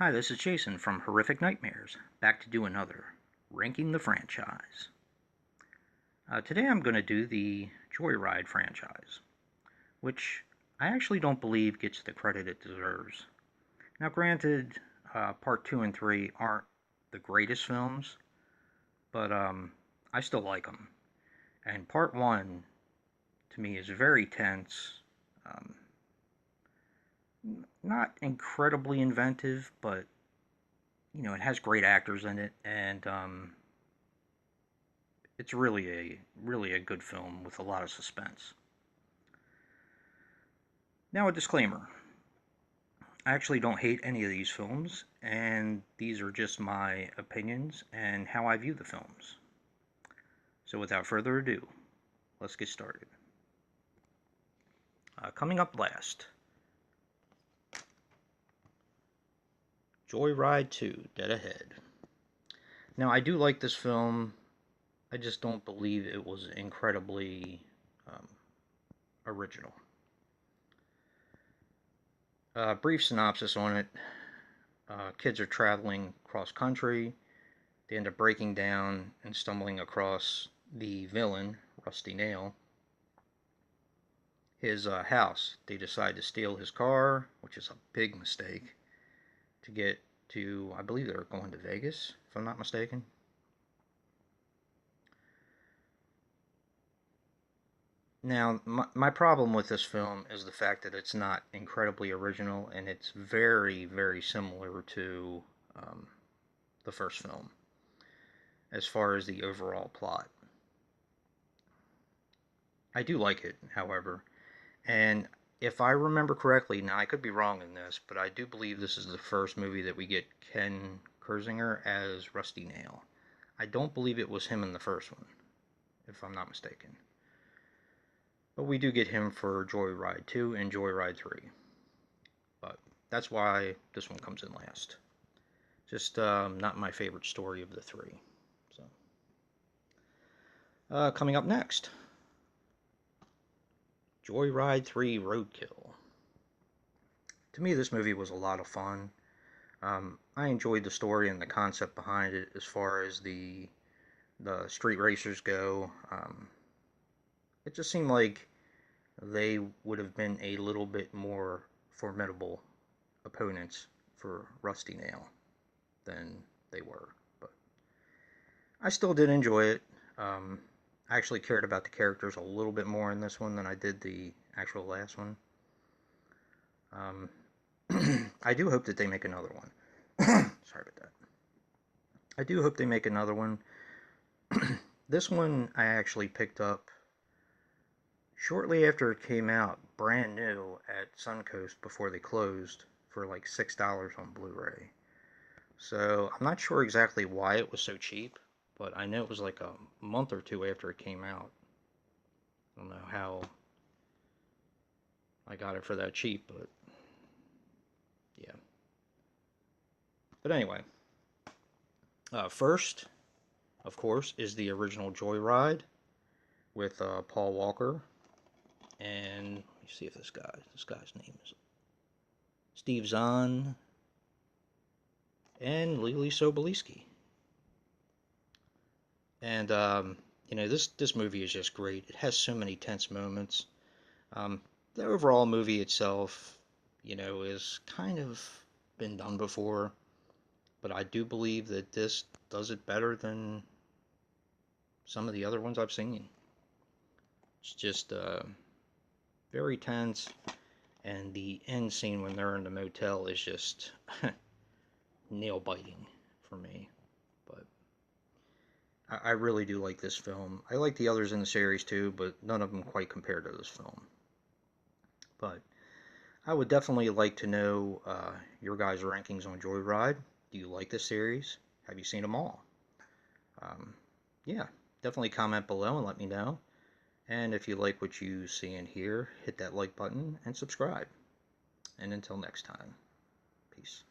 Hi, this is Jason from Horrific Nightmares, back to do another Ranking the Franchise. Today I'm going to do the Joyride franchise, which I actually don't believe gets the credit it deserves. Now, granted, Part 2 and 3 aren't the greatest films, but I still like them. And Part 1, to me, is very tense, um, not incredibly inventive, but it has great actors in it, and it's really a good film with a lot of suspense. Now, a disclaimer. I actually don't hate any of these films, and these are just my opinions and how I view the films. So without further ado, let's get started. Coming up last, Joyride 2, Dead Ahead. Now, I do like this film. I just don't believe it was incredibly original. Brief synopsis on it. Kids are traveling cross country. They end up breaking down and stumbling across the villain, Rusty Nail, his house. They decide to steal his car, which is a big mistake, to get to, I believe they're going to Vegas, if I'm not mistaken. Now, my problem with this film is the fact that it's not incredibly original, and it's very, very similar to the first film as far as the overall plot. I do like it, however, and if I remember correctly, now I could be wrong in this, but I do believe this is the first movie that we get Ken Kirzinger as Rusty Nail. I don't believe it was him in the first one, if I'm not mistaken. But we do get him for Joyride 2 and Joyride 3. But that's why this one comes in last. Just not my favorite story of the three. So, coming up next, Joyride 3 Roadkill. To me, this movie was a lot of fun. I enjoyed the story and the concept behind it as far as the street racers go. It just seemed like they would have been a little bit more formidable opponents for Rusty Nail than they were. But I still did enjoy it. I actually cared about the characters a little bit more in this one than I did the actual last one. I do hope that they make another one. Sorry about that. I do hope they make another one. This one I actually picked up shortly after it came out, brand new at Suncoast before they closed, for like $6 on Blu-ray. So I'm not sure exactly why it was so cheap, but I know it was like a month or two after it came out. I don't know how I got it for that cheap, but yeah. But anyway, first, of course, is the original Joyride with Paul Walker, and let me see if this guy's name is Steve Zahn and Leelee Sobieski. And this movie is just great. It has so many tense moments. The overall movie itself, is kind of been done before, but I do believe that this does it better than some of the other ones I've seen. It's just very tense, and the end scene when they're in the motel is just nail biting for me. But I really do like this film. I like the others in the series too, but none of them quite compare to this film. But I would definitely like to know your guys' rankings on Joyride. Do you like this series? Have you seen them all? Yeah, definitely comment below and let me know. And if you like what you see and hear, hit that like button and subscribe. And until next time, peace.